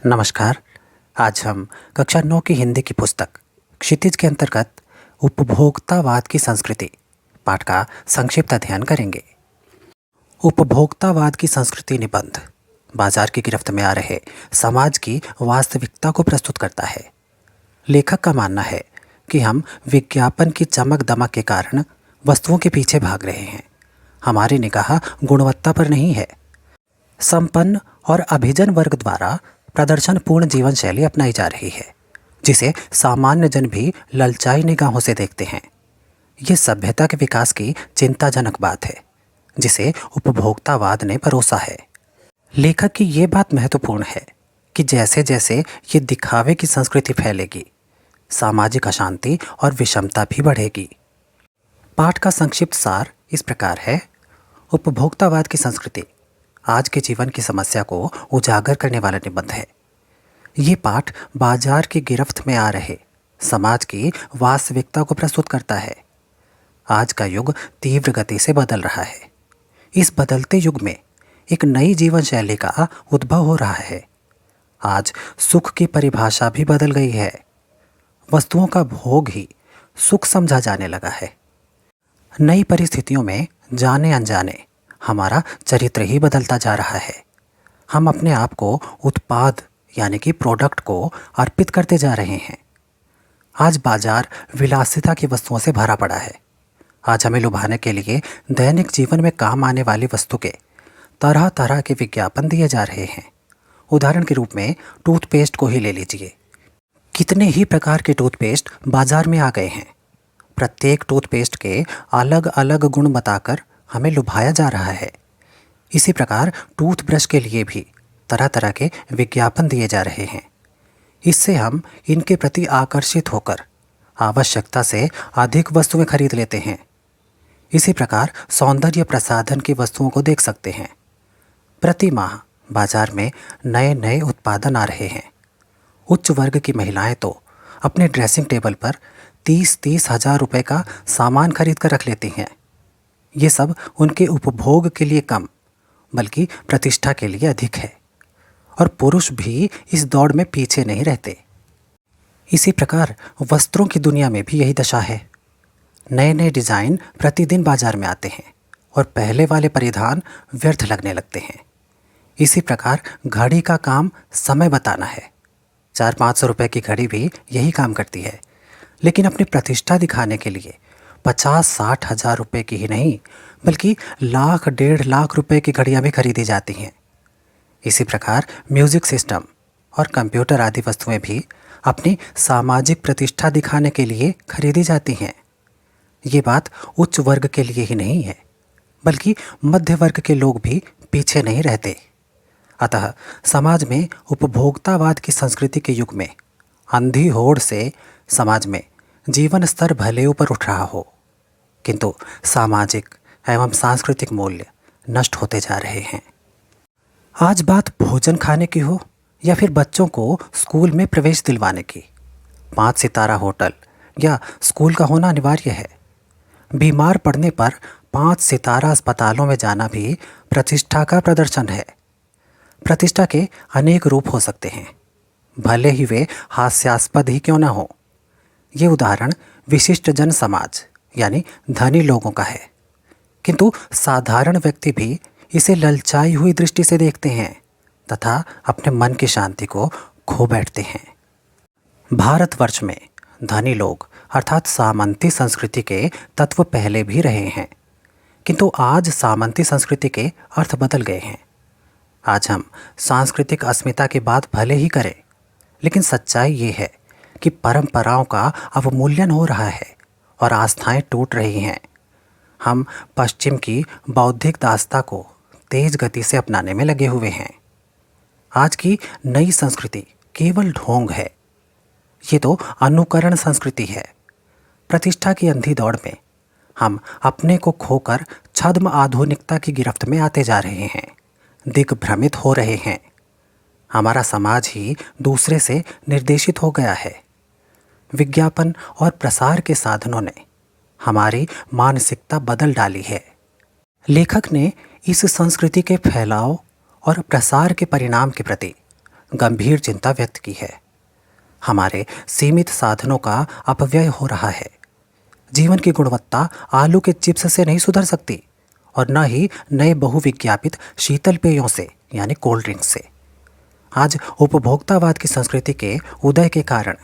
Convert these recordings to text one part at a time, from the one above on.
नमस्कार। आज हम कक्षा 9 की हिंदी की पुस्तक क्षितिज के अंतर्गत उपभोक्तावाद की संस्कृति पाठ का संक्षिप्त अध्ययन करेंगे। उपभोक्तावाद की संस्कृति निबंध बाजार की गिरफ्त में आ रहे समाज की वास्तविकता को प्रस्तुत करता है। लेखक का मानना है कि हम विज्ञापन की चमक दमक के कारण वस्तुओं के पीछे भाग रहे हैं। हमारी निगाह गुणवत्ता पर नहीं है। संपन्न और अभिजन वर्ग द्वारा प्रदर्शनपूर्ण जीवन शैली अपनाई जा रही है, जिसे सामान्य जन भी ललचाई निगाहों से देखते हैं। ये सभ्यता के विकास की चिंताजनक बात है, जिसे उपभोक्तावाद ने परोसा है। लेखक की ये बात महत्वपूर्ण है कि जैसे जैसे ये दिखावे की संस्कृति फैलेगी, सामाजिक अशांति और विषमता भी बढ़ेगी। पाठ का संक्षिप्त सार इस प्रकार है। उपभोक्तावाद की संस्कृति आज के जीवन की समस्या को उजागर करने वाला निबंध है। ये पाठ बाजार की गिरफ्त में आ रहे समाज की वास्तविकता को प्रस्तुत करता है। आज का युग तीव्र गति से बदल रहा है। इस बदलते युग में एक नई जीवन शैली का उद्भव हो रहा है। आज सुख की परिभाषा भी बदल गई है। वस्तुओं का भोग ही सुख समझा जाने लगा है। नई परिस्थितियों में जाने अनजाने हमारा चरित्र ही बदलता जा रहा है। हम अपने आप को उत्पाद यानी कि प्रोडक्ट को अर्पित करते जा रहे हैं। आज बाजार विलासिता की वस्तुओं से भरा पड़ा है। आज हमें लुभाने के लिए दैनिक जीवन में काम आने वाली वस्तु के तरह तरह के विज्ञापन दिए जा रहे हैं। उदाहरण के रूप में टूथपेस्ट को ही ले लीजिए। कितने ही प्रकार के टूथपेस्ट बाजार में आ गए हैं। प्रत्येक टूथपेस्ट के अलग अलग गुण बताकर हमें लुभाया जा रहा है। इसी प्रकार टूथब्रश के लिए भी तरह तरह के विज्ञापन दिए जा रहे हैं। इससे हम इनके प्रति आकर्षित होकर आवश्यकता से अधिक वस्तुएं खरीद लेते हैं। इसी प्रकार सौंदर्य प्रसाधन की वस्तुओं को देख सकते हैं। प्रति माह बाजार में नए नए उत्पादन आ रहे हैं। उच्च वर्ग की महिलाएं तो अपने ड्रेसिंग टेबल पर 30-30 हजार रुपये का सामान खरीद कर रख लेती हैं। ये सब उनके उपभोग के लिए कम बल्कि प्रतिष्ठा के लिए अधिक है। और पुरुष भी इस दौड़ में पीछे नहीं रहते। इसी प्रकार वस्त्रों की दुनिया में भी यही दशा है। नए नए डिज़ाइन प्रतिदिन बाजार में आते हैं और पहले वाले परिधान व्यर्थ लगने लगते हैं। इसी प्रकार घड़ी का काम समय बताना है। 400-500 रुपये की घड़ी भी यही काम करती है, लेकिन अपनी प्रतिष्ठा दिखाने के लिए 50-60 हजार रुपये की ही नहीं बल्कि 1-1.5 लाख रुपए की घड़ियां भी खरीदी जाती हैं। इसी प्रकार म्यूजिक सिस्टम और कंप्यूटर आदि वस्तुएं भी अपनी सामाजिक प्रतिष्ठा दिखाने के लिए खरीदी जाती हैं। ये बात उच्च वर्ग के लिए ही नहीं है बल्कि मध्य वर्ग के लोग भी पीछे नहीं रहते। अतः समाज में उपभोक्तावाद की संस्कृति के युग में अंधी होड़ से समाज में जीवन स्तर भले ऊपर उठ रहा हो, किंतु सामाजिक एवं सांस्कृतिक मूल्य नष्ट होते जा रहे हैं। आज बात भोजन खाने की हो या फिर बच्चों को स्कूल में प्रवेश दिलवाने की, 5 सितारा होटल या स्कूल का होना अनिवार्य है। बीमार पड़ने पर 5 सितारा अस्पतालों में जाना भी प्रतिष्ठा का प्रदर्शन है। प्रतिष्ठा के अनेक रूप हो सकते हैं, भले ही वे हास्यास्पद ही क्यों न हो। ये उदाहरण विशिष्ट जन समाज यानी धनी लोगों का है, किंतु साधारण व्यक्ति भी इसे ललचाई हुई दृष्टि से देखते हैं तथा अपने मन की शांति को खो बैठते हैं। भारतवर्ष में धनी लोग अर्थात सामंती संस्कृति के तत्व पहले भी रहे हैं, किंतु आज सामंती संस्कृति के अर्थ बदल गए हैं। आज हम सांस्कृतिक अस्मिता की बात भले ही करें, लेकिन सच्चाई ये है कि परंपराओं का अवमूल्यन हो रहा है और आस्थाएं टूट रही हैं। हम पश्चिम की बौद्धिक दास्ता को तेज गति से अपनाने में लगे हुए हैं। आज की नई संस्कृति केवल ढोंग है। ये तो अनुकरण संस्कृति है। प्रतिष्ठा की अंधी दौड़ में हम अपने को खोकर छद्म आधुनिकता की गिरफ्त में आते जा रहे हैं, दिग्भ्रमित हो रहे हैं। हमारा समाज ही दूसरे से निर्देशित हो गया है। विज्ञापन और प्रसार के साधनों ने हमारी मानसिकता बदल डाली है। लेखक ने इस संस्कृति के फैलाव और प्रसार के परिणाम के प्रति गंभीर चिंता व्यक्त की है। हमारे सीमित साधनों का अपव्यय हो रहा है। जीवन की गुणवत्ता आलू के चिप्स से नहीं सुधर सकती और न ही नए बहुविज्ञापित शीतल पेयों से यानी कोल्ड ड्रिंक से। आज उपभोक्तावाद की संस्कृति के उदय के कारण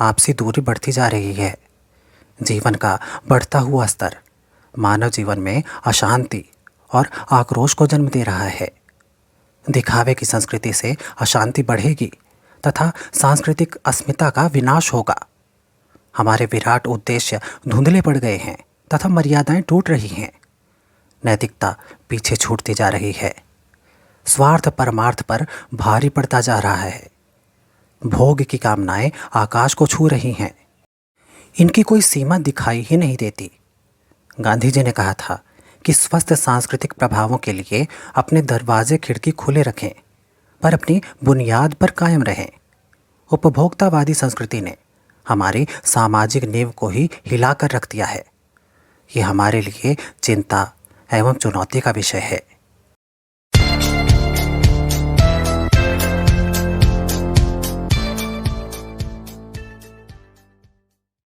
आपसी दूरी बढ़ती जा रही है। जीवन का बढ़ता हुआ स्तर मानव जीवन में अशांति और आक्रोश को जन्म दे रहा है। दिखावे की संस्कृति से अशांति बढ़ेगी तथा सांस्कृतिक अस्मिता का विनाश होगा। हमारे विराट उद्देश्य धुंधले पड़ गए हैं तथा मर्यादाएं टूट रही हैं। नैतिकता पीछे छूटती जा रही है। स्वार्थ परमार्थ पर भारी पड़ता जा रहा है। भोग की कामनाएं आकाश को छू रही हैं। इनकी कोई सीमा दिखाई ही नहीं देती। गांधी जी ने कहा था कि स्वस्थ सांस्कृतिक प्रभावों के लिए अपने दरवाजे खिड़की खुले रखें, पर अपनी बुनियाद पर कायम रहें। उपभोक्तावादी संस्कृति ने हमारी सामाजिक नींव को ही हिलाकर रख दिया है। ये हमारे लिए चिंता एवं चुनौती का विषय है।